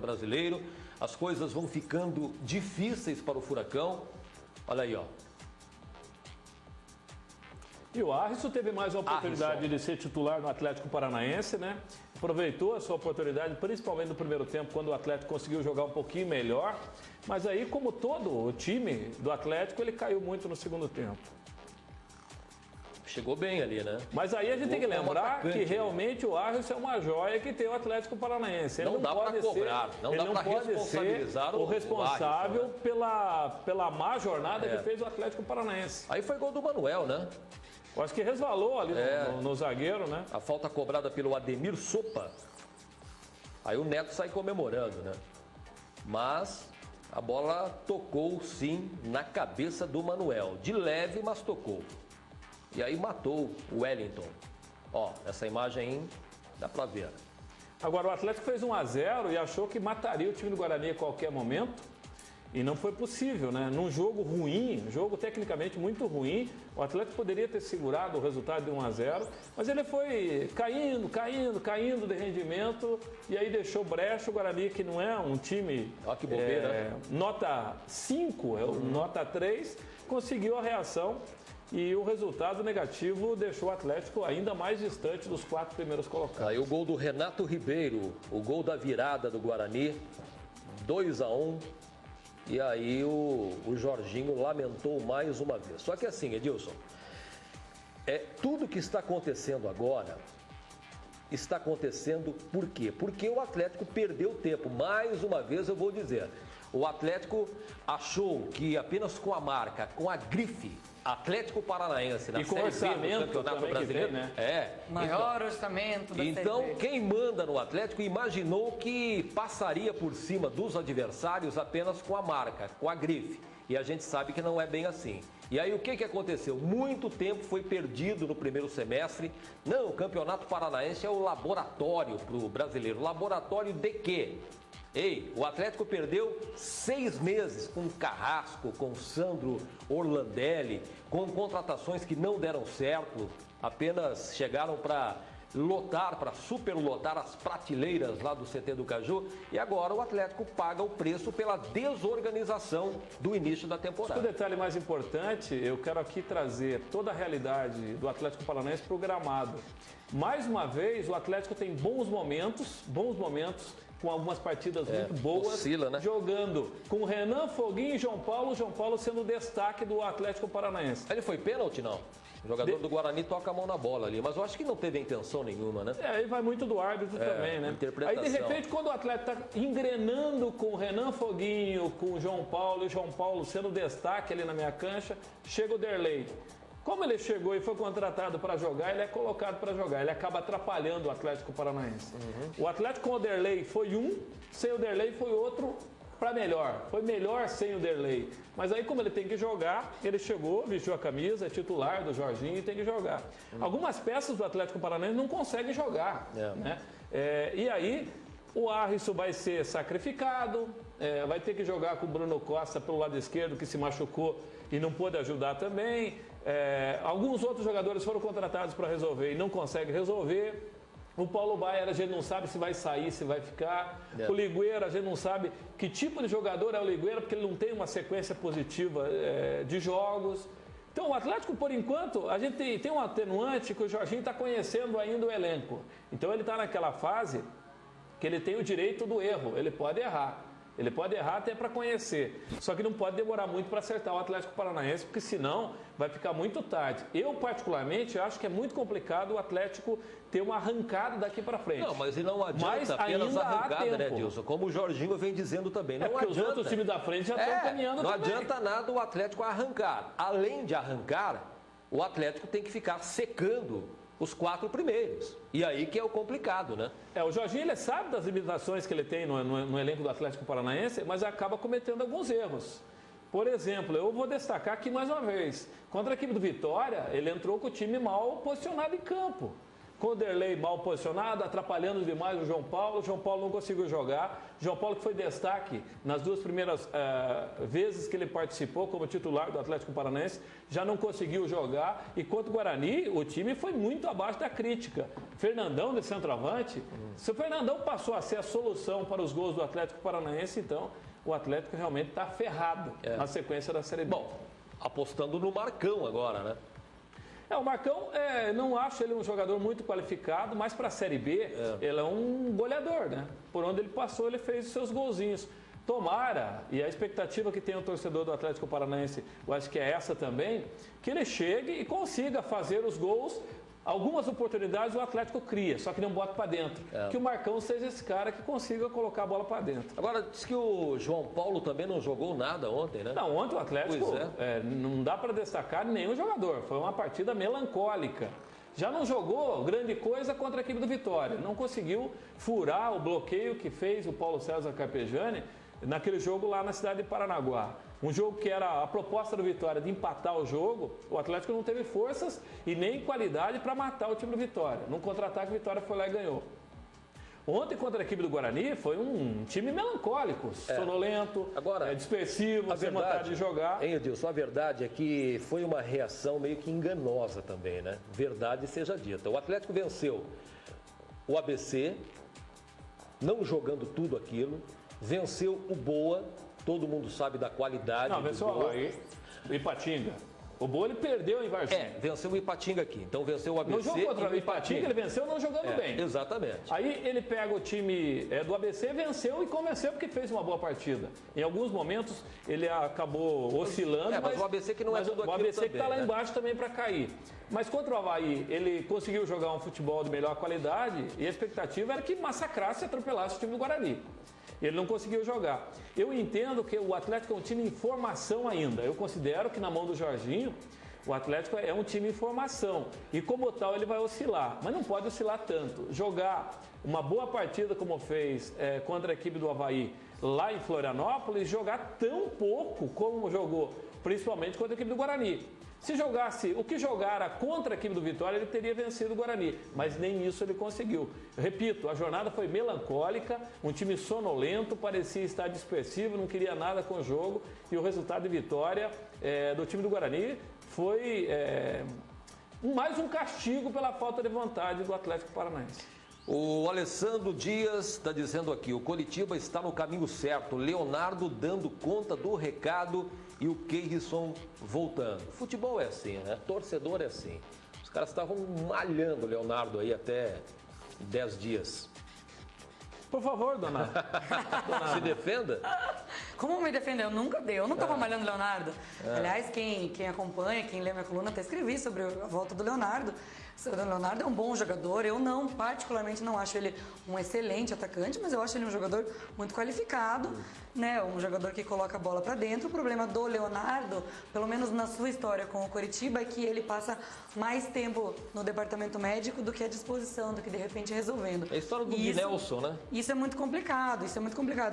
Brasileiro, as coisas vão ficando difíceis para o Furacão. Olha aí, ó. E o Arrisson teve mais uma oportunidade de ser titular no Atlético Paranaense, né? Aproveitou a sua oportunidade, principalmente no primeiro tempo, quando o Atlético conseguiu jogar um pouquinho melhor. Mas aí, como todo o time do Atlético, ele caiu muito no segundo tempo. Chegou bem ali, né? Mas aí a gente tem que lembrar que realmente o Arrisson é uma joia que tem o Atlético Paranaense. Ele não dá para cobrar, não dá para responsabilizar o responsável Arrisson, pela má jornada que fez o Atlético Paranaense. Aí foi gol do Manuel, né? Eu acho que resvalou ali no zagueiro, né? A falta cobrada pelo Ademir Sopa. Aí o Neto sai comemorando, né? Mas a bola tocou sim na cabeça do Manuel. De leve, mas tocou. E aí matou o Wellington. Ó, essa imagem aí dá pra ver. Agora o Atlético fez 1-0 e achou que mataria o time do Guarani a qualquer momento. E não foi possível, né? Num jogo ruim, jogo tecnicamente muito ruim, o Atlético poderia ter segurado o resultado de 1-0, mas ele foi caindo de rendimento e aí deixou brecha. O Guarani, que não é um time que bobeira, nota 5, nota 3, conseguiu a reação. E o resultado negativo deixou o Atlético ainda mais distante dos 4 primeiros colocados. Aí o gol do Renato Ribeiro, o gol da virada do Guarani, 2-1. E aí o Jorginho lamentou mais uma vez. Só que assim, Edilson, tudo que está acontecendo agora, está acontecendo por quê? Porque o Atlético perdeu tempo. Mais uma vez eu vou dizer, o Atlético achou que apenas com a marca, com a grife, Atlético Paranaense na Série B do Campeonato Brasileiro, né? Maior orçamento da Então, Série B. Quem manda no Atlético imaginou que passaria por cima dos adversários apenas com a marca, com a grife. E a gente sabe que não é bem assim. E aí o que aconteceu? Muito tempo foi perdido no primeiro semestre. Não, o Campeonato Paranaense é o laboratório para o brasileiro. Laboratório de quê? O Atlético perdeu 6 meses com Carrasco, com Sandro Orlandelli, com contratações que não deram certo, apenas chegaram para lotar, para superlotar as prateleiras lá do CT do Caju, e agora o Atlético paga o preço pela desorganização do início da temporada. O detalhe mais importante, eu quero aqui trazer toda a realidade do Atlético Paranaense para o gramado. Mais uma vez, o Atlético tem bons momentos, com algumas partidas muito boas, oscila, né? Jogando com Renan, Foguinho e João Paulo sendo o destaque do Atlético Paranaense. Ele foi pênalti, não? O jogador do Guarani toca a mão na bola ali, mas eu acho que não teve intenção nenhuma, né? Aí vai muito do árbitro também, né? Interpretação. Aí, de repente, quando o atleta está engrenando com o Renan Foguinho, com o João Paulo, e o João Paulo sendo destaque ali na minha cancha, chega o Derlei. Como ele chegou e foi contratado para jogar, ele é colocado para jogar. Ele acaba atrapalhando o Atlético Paranaense. O Atlético com o Derlei foi um, sem o Derlei foi outro para melhor. Foi melhor sem o Derlei. Mas aí, como ele tem que jogar, ele chegou, vestiu a camisa, é titular do Jorginho e tem que jogar. Algumas peças do Atlético Paranaense não conseguem jogar. Né? E aí, o Arrisson vai ser sacrificado, vai ter que jogar com o Bruno Costa pelo lado esquerdo, que se machucou e não pôde ajudar também. Alguns outros jogadores foram contratados para resolver e não conseguem resolver. O Paulo Baier, a gente não sabe se vai sair, se vai ficar. O Ligueira, a gente não sabe que tipo de jogador é o Ligueira, porque ele não tem uma sequência positiva de jogos. Então, o Atlético, por enquanto, a gente tem um atenuante que o Jorginho está conhecendo ainda o elenco. Então, ele está naquela fase que ele tem o direito do erro, ele pode errar. Ele pode errar até para conhecer, só que não pode demorar muito para acertar o Atlético Paranaense, porque senão vai ficar muito tarde. Eu, particularmente, acho que é muito complicado o Atlético ter uma arrancada daqui para frente. Não, mas não adianta apenas arrancada, né, Edilson? Como o Jorginho vem dizendo também. Não porque adianta. Os outros times da frente já estão caminhando não também. Não adianta nada o Atlético arrancar. Além de arrancar, o Atlético tem que ficar secando os 4 primeiros. E aí que é o complicado, né? O Jorginho, ele sabe das limitações que ele tem no elenco do Atlético Paranaense, mas acaba cometendo alguns erros. Por exemplo, eu vou destacar aqui mais uma vez. Contra a equipe do Vitória, ele entrou com o time mal posicionado em campo. com o Derlei mal posicionado, atrapalhando demais o João Paulo. O João Paulo não conseguiu jogar. João Paulo que foi destaque nas 2 primeiras vezes que ele participou como titular do Atlético Paranaense, já não conseguiu jogar. E contra o Guarani, o time foi muito abaixo da crítica. Fernandão de centroavante. Se o Fernandão passou a ser a solução para os gols do Atlético Paranaense, então o Atlético realmente está ferrado na sequência da Série B. Bom, apostando no Marcão agora, né? O Marcão, não acho ele um jogador muito qualificado, mas para a Série B, ele é um goleador, né? Por onde ele passou, ele fez os seus golzinhos. Tomara, e a expectativa que tem o torcedor do Atlético Paranaense, eu acho que é essa também, que ele chegue e consiga fazer os gols. Algumas oportunidades o Atlético cria, só que não bota para dentro. Que o Marcão seja esse cara que consiga colocar a bola para dentro. Agora, diz que o João Paulo também não jogou nada ontem, né? Não, ontem o Atlético não dá para destacar nenhum jogador. Foi uma partida melancólica. Já não jogou grande coisa contra a equipe do Vitória. Não conseguiu furar o bloqueio que fez o Paulo César Carpegiani naquele jogo lá na cidade de Paranaguá. Um jogo que era a proposta do Vitória de empatar o jogo, o Atlético não teve forças e nem qualidade para matar o time do Vitória. Num contra-ataque, o Vitória foi lá e ganhou. Ontem, contra a equipe do Guarani, foi um time melancólico, sonolento, dispersivo, sem vontade de jogar. Hein, Edilson, a verdade é que foi uma reação meio que enganosa também, né? Verdade seja dita. O Atlético venceu o ABC, não jogando tudo aquilo, venceu o Boa. Todo mundo sabe da qualidade do Boa. O Ipatinga. O Boa ele perdeu em Varginha. Venceu o Ipatinga aqui. Então venceu o ABC. No jogo contra o Ipatinga ele venceu não jogando bem. Exatamente. Aí ele pega o time do ABC, venceu e convenceu porque fez uma boa partida. Em alguns momentos ele acabou oscilando. Mas o ABC que não é tudo aquilo. O ABC também, que está lá embaixo também para cair. Mas contra o Avaí, ele conseguiu jogar um futebol de melhor qualidade e a expectativa era que massacrasse e atropelasse o time do Guarani. Ele não conseguiu jogar. Eu entendo que o Atlético é um time em formação ainda. Eu considero que na mão do Jorginho, o Atlético é um time em formação. E como tal, ele vai oscilar. Mas não pode oscilar tanto. Jogar uma boa partida como fez contra a equipe do Avaí lá em Florianópolis, jogar tão pouco como jogou, principalmente contra a equipe do Guarani. Se jogasse o que jogara contra a equipe do Vitória, ele teria vencido o Guarani, mas nem isso ele conseguiu. Eu repito, a jornada foi melancólica, um time sonolento, parecia estar dispersivo, não queria nada com o jogo, e o resultado de vitória do time do Guarani foi mais um castigo pela falta de vontade do Atlético Paranaense. O Alessandro Dias está dizendo aqui, o Coritiba está no caminho certo, Leonardo dando conta do recado e o Keirson voltando. Futebol é assim, né? Torcedor é assim. Os caras estavam malhando o Leonardo aí até 10 dias. Por favor, dona. Se defenda. Como me defender? Eu nunca dei. Eu não estava malhando o Leonardo. Aliás, quem acompanha, quem lê minha coluna, até escrevi sobre a volta do Leonardo. O Leonardo é um bom jogador. Eu particularmente não acho ele um excelente atacante, mas eu acho ele um jogador muito qualificado, né? Um jogador que coloca a bola para dentro. O problema do Leonardo, pelo menos na sua história com o Coritiba, é que ele passa mais tempo no departamento médico do que à disposição, do que de repente resolvendo. É a história do Nelson, né? Isso é muito complicado,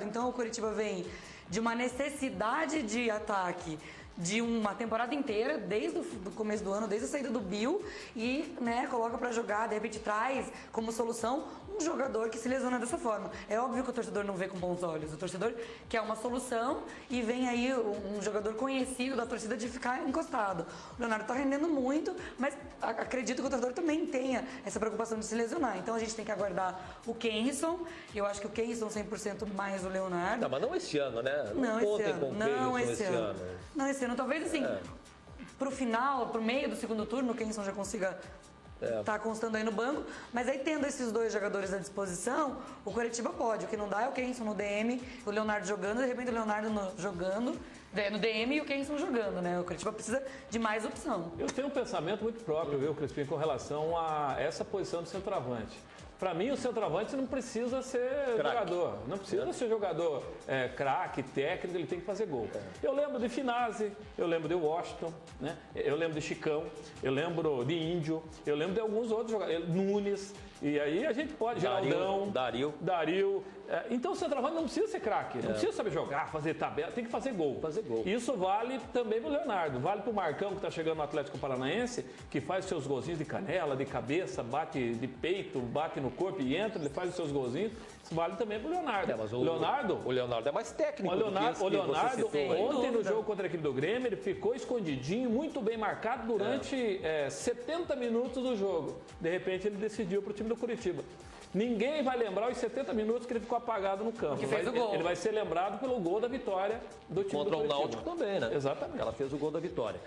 Então o Coritiba vem de uma necessidade de ataque de uma temporada inteira, desde o começo do ano, desde a saída do Bill, e coloca para jogar, de repente traz como solução um jogador que se lesiona dessa forma. É óbvio que o torcedor não vê com bons olhos, o torcedor quer uma solução e vem aí um jogador conhecido da torcida de ficar encostado. O Leonardo está rendendo muito, mas acredito que o torcedor também tenha essa preocupação de se lesionar. Então a gente tem que aguardar o Keirson, eu acho que o Keirson 100% mais o Leonardo. Não, mas não esse ano, né? Não esse ano. Não esse ano. Talvez assim, pro final, pro meio do segundo turno, o Keirson já consiga tá constando aí no banco, mas aí tendo esses dois jogadores à disposição, o Coritiba pode. O que não dá é o Keirson no DM, o Leonardo jogando, de repente o Leonardo jogando no DM e o Keirson jogando, né? O Coritiba precisa de mais opção. Eu tenho um pensamento muito próprio, viu, Crispim, com relação a essa posição do centroavante. Para mim, o centroavante não precisa ser jogador. Não precisa ser jogador craque, técnico, ele tem que fazer gol. Eu lembro de Finazzi, eu lembro de Washington, né? Eu lembro de Chicão, eu lembro de Índio, eu lembro de alguns outros jogadores, Nunes. E aí a gente pode, Geraldão, Dario. Então o centroavante não precisa ser craque, não precisa saber jogar, fazer tabela, tem que fazer gol. Isso vale também pro Leonardo, vale pro Marcão que está chegando no Atlético Paranaense, que faz seus golzinhos de canela, de cabeça, bate de peito, bate no corpo e entra, ele faz os seus golzinhos. Isso vale também pro Leonardo. Mas o Leonardo é mais técnico. O Leonardo ontem no jogo contra a equipe do Grêmio, ele ficou escondidinho, muito bem marcado durante 70 minutos do jogo. De repente ele decidiu pro time do Curitiba. Ninguém vai lembrar os 70 minutos que ele ficou apagado no campo. Que fez o gol. Ele vai ser lembrado pelo gol da vitória do time do Curitiba. Contra o Náutico também, né? Exatamente. Ela fez o gol da vitória.